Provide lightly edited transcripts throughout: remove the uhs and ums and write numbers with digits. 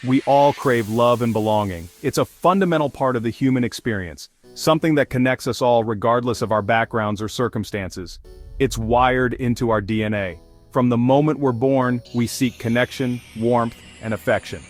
We all crave love and belonging. It's a fundamental part of the human experience, something that connects us all regardless of our backgrounds or circumstances. It's wired into our DNA. From the moment we're born, we seek connection, warmth, and affection.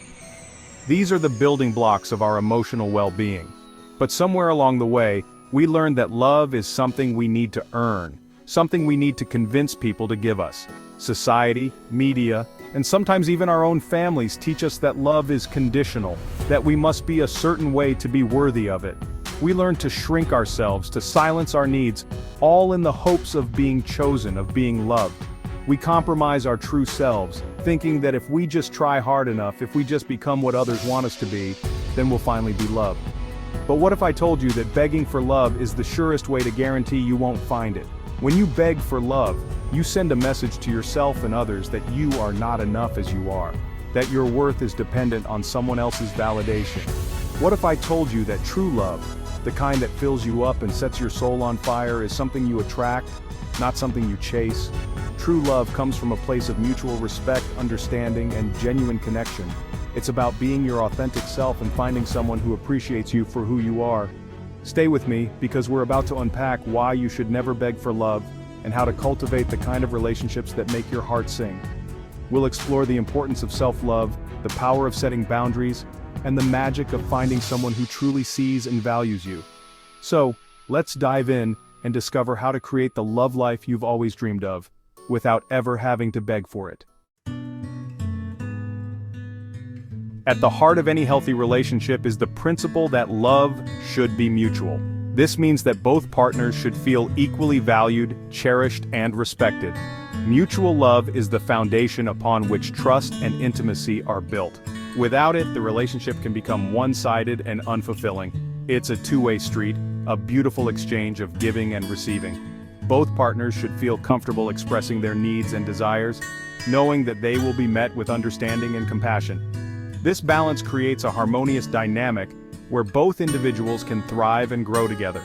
These are the building blocks of our emotional well-being. But somewhere along the way, we learn that love is something we need to earn, something we need to convince people to give us. Society, media, and sometimes even our own families teach us that love is conditional, that we must be a certain way to be worthy of it. We learn to shrink ourselves, to silence our needs, all in the hopes of being chosen, of being loved. We compromise our true selves, thinking that if we just try hard enough, if we just become what others want us to be, then we'll finally be loved. But what if I told you that begging for love is the surest way to guarantee you won't find it? When you beg for love, you send a message to yourself and others that you are not enough as you are, that your worth is dependent on someone else's validation. What if I told you that true love, the kind that fills you up and sets your soul on fire, is something you attract, not something you chase? True love comes from a place of mutual respect, understanding, and genuine connection. It's about being your authentic self and finding someone who appreciates you for who you are. Stay with me, because we're about to unpack why you should never beg for love, and how to cultivate the kind of relationships that make your heart sing. We'll explore the importance of self-love, the power of setting boundaries, and the magic of finding someone who truly sees and values you. So, let's dive in and discover how to create the love life you've always dreamed of, without ever having to beg for it. At the heart of any healthy relationship is the principle that love should be mutual. This means that both partners should feel equally valued, cherished, and respected. Mutual love is the foundation upon which trust and intimacy are built. Without it, the relationship can become one-sided and unfulfilling. It's a two-way street, a beautiful exchange of giving and receiving. Both partners should feel comfortable expressing their needs and desires, knowing that they will be met with understanding and compassion. This balance creates a harmonious dynamic where both individuals can thrive and grow together.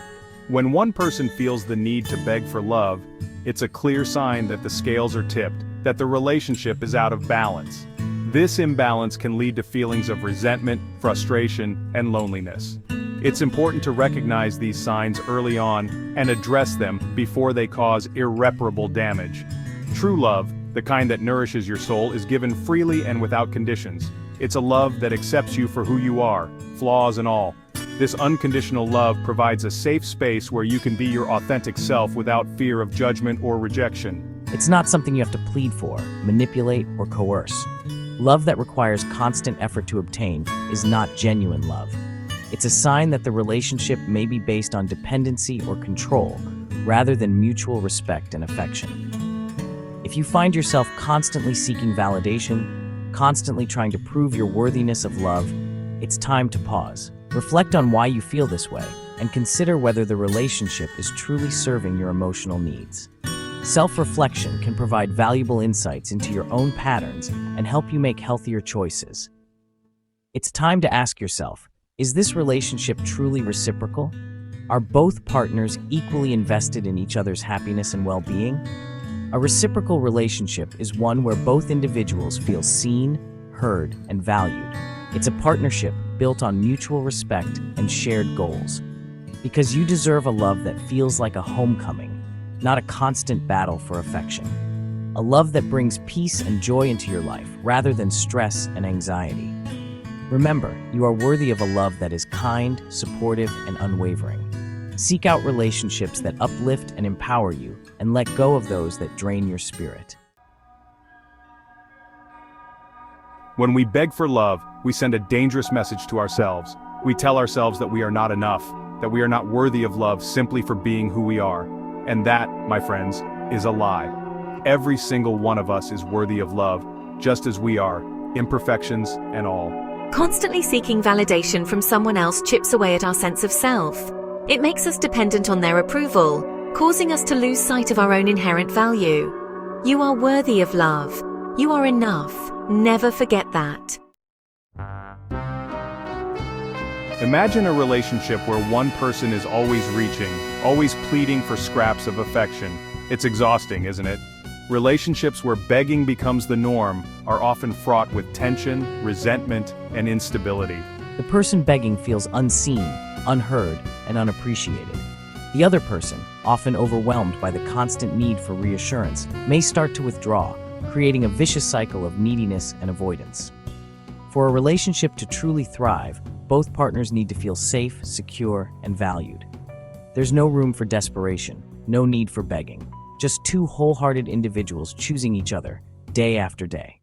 When one person feels the need to beg for love, it's a clear sign that the scales are tipped, that the relationship is out of balance. This imbalance can lead to feelings of resentment, frustration, and loneliness. It's important to recognize these signs early on and address them before they cause irreparable damage. True love, the kind that nourishes your soul, is given freely and without conditions. It's a love that accepts you for who you are, flaws and all. This unconditional love provides a safe space where you can be your authentic self without fear of judgment or rejection. It's not something you have to plead for, manipulate, or coerce. Love that requires constant effort to obtain is not genuine love. It's a sign that the relationship may be based on dependency or control, rather than mutual respect and affection. If you find yourself constantly seeking validation, constantly trying to prove your worthiness of love, it's time to pause. Reflect on why you feel this way, and consider whether the relationship is truly serving your emotional needs. Self-reflection can provide valuable insights into your own patterns and help you make healthier choices. It's time to ask yourself, is this relationship truly reciprocal? Are both partners equally invested in each other's happiness and well-being? A reciprocal relationship is one where both individuals feel seen, heard, and valued. It's a partnership built on mutual respect and shared goals. Because you deserve a love that feels like a homecoming, not a constant battle for affection. A love that brings peace and joy into your life, rather than stress and anxiety. Remember, you are worthy of a love that is kind, supportive, and unwavering. Seek out relationships that uplift and empower you, and let go of those that drain your spirit. When we beg for love, we send a dangerous message to ourselves. We tell ourselves that we are not enough, that we are not worthy of love simply for being who we are. And that, my friends, is a lie. Every single one of us is worthy of love, just as we are, imperfections and all. Constantly seeking validation from someone else chips away at our sense of self. It makes us dependent on their approval, causing us to lose sight of our own inherent value. You are worthy of love. You are enough. Never forget that. Imagine a relationship where one person is always reaching, always pleading for scraps of affection. It's exhausting, isn't it? Relationships where begging becomes the norm are often fraught with tension, resentment, and instability. The person begging feels unseen, unheard, and unappreciated. The other person, often overwhelmed by the constant need for reassurance, may start to withdraw, creating a vicious cycle of neediness and avoidance. For a relationship to truly thrive, both partners need to feel safe, secure, and valued. There's no room for desperation, no need for begging. Just two wholehearted individuals choosing each other, day after day.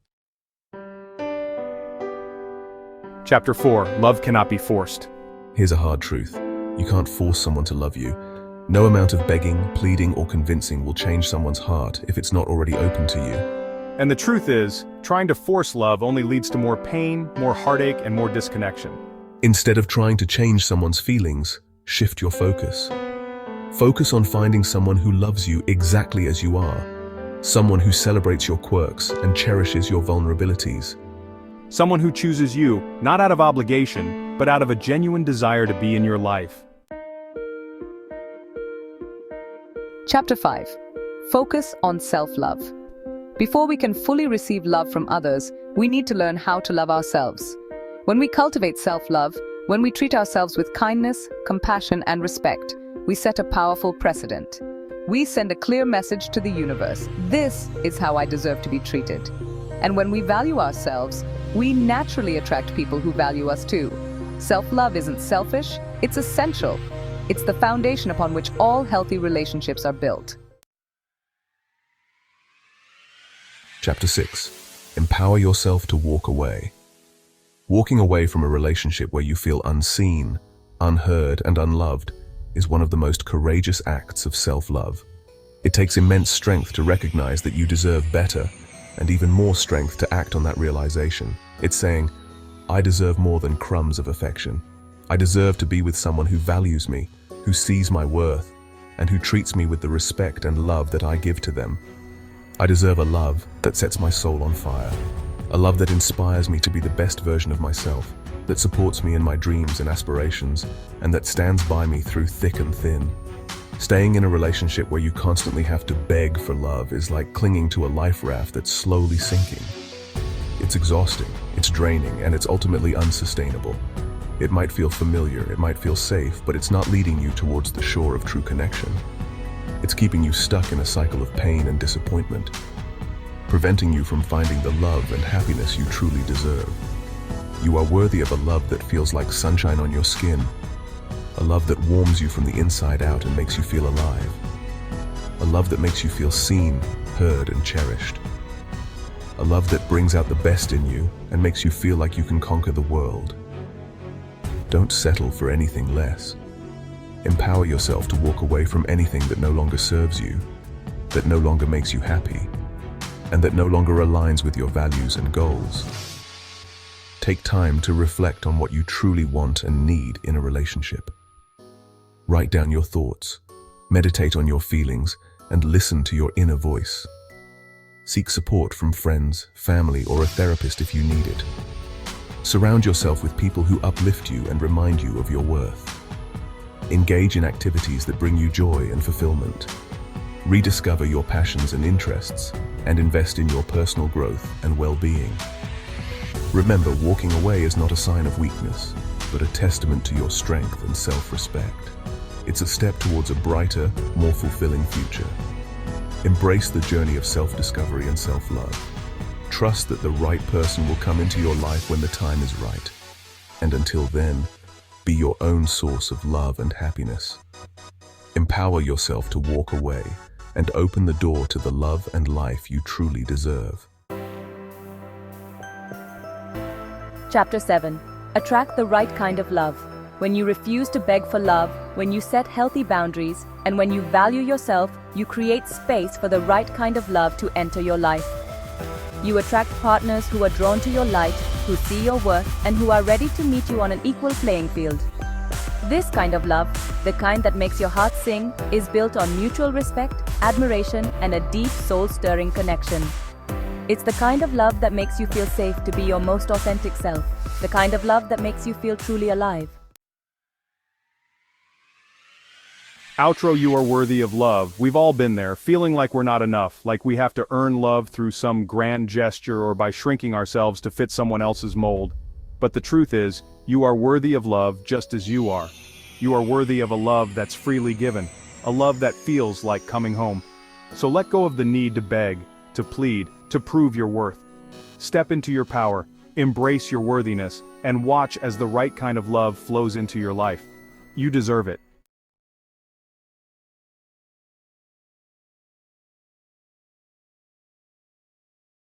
Chapter 4. Love cannot be forced. Here's a hard truth. You can't force someone to love you. No amount of begging, pleading, or convincing will change someone's heart if it's not already open to you. And the truth is, trying to force love only leads to more pain, more heartache, and more disconnection. Instead of trying to change someone's feelings, shift your focus. Focus on finding someone who loves you exactly as you are. Someone who celebrates your quirks and cherishes your vulnerabilities. Someone who chooses you, not out of obligation, but out of a genuine desire to be in your life. Chapter 5. Focus on self-love. Before we can fully receive love from others, we need to learn how to love ourselves. When we cultivate self-love, when we treat ourselves with kindness, compassion, and respect, we set a powerful precedent. We send a clear message to the universe. This is how I deserve to be treated. And when we value ourselves, we naturally attract people who value us too. Self-love isn't selfish, it's essential. It's the foundation upon which all healthy relationships are built. Chapter 6. Empower yourself to walk away. Walking away from a relationship where you feel unseen, unheard, and unloved is one of the most courageous acts of self-love. It takes immense strength to recognize that you deserve better, and even more strength to act on that realization. It's saying, I deserve more than crumbs of affection. I deserve to be with someone who values me, who sees my worth, and who treats me with the respect and love that I give to them. I deserve a love that sets my soul on fire, a love that inspires me to be the best version of myself, that supports me in my dreams and aspirations, and that stands by me through thick and thin. Staying in a relationship where you constantly have to beg for love is like clinging to a life raft that's slowly sinking. It's exhausting, it's draining, and it's ultimately unsustainable. It might feel familiar, it might feel safe, but it's not leading you towards the shore of true connection. It's keeping you stuck in a cycle of pain and disappointment, preventing you from finding the love and happiness you truly deserve. You are worthy of a love that feels like sunshine on your skin, a love that warms you from the inside out and makes you feel alive, a love that makes you feel seen, heard, and cherished, a love that brings out the best in you and makes you feel like you can conquer the world. Don't settle for anything less. Empower yourself to walk away from anything that no longer serves you, that no longer makes you happy, and that no longer aligns with your values and goals. Take time to reflect on what you truly want and need in a relationship. Write down your thoughts, meditate on your feelings, and listen to your inner voice. Seek support from friends, family, or a therapist if you need it. Surround yourself with people who uplift you and remind you of your worth. Engage in activities that bring you joy and fulfillment. Rediscover your passions and interests, and invest in your personal growth and well-being. Remember, walking away is not a sign of weakness, but a testament to your strength and self-respect. It's a step towards a brighter, more fulfilling future. Embrace the journey of self-discovery and self-love. Trust that the right person will come into your life when the time is right. And until then, be your own source of love and happiness. Empower yourself to walk away and open the door to the love and life you truly deserve. Chapter 7. Attract the right kind of love. When you refuse to beg for love, when you set healthy boundaries, and when you value yourself, you create space for the right kind of love to enter your life. You attract partners who are drawn to your light, who see your worth, and who are ready to meet you on an equal playing field. This kind of love, the kind that makes your heart sing, is built on mutual respect, admiration, and a deep soul-stirring connection. It's the kind of love that makes you feel safe to be your most authentic self, the kind of love that makes you feel truly alive. Outro, you are worthy of love. We've all been there, feeling like we're not enough, like we have to earn love through some grand gesture or by shrinking ourselves to fit someone else's mold. But the truth is, you are worthy of love just as you are. You are worthy of a love that's freely given, a love that feels like coming home. So let go of the need to beg, to plead, to prove your worth. Step into your power, embrace your worthiness, and watch as the right kind of love flows into your life. You deserve it.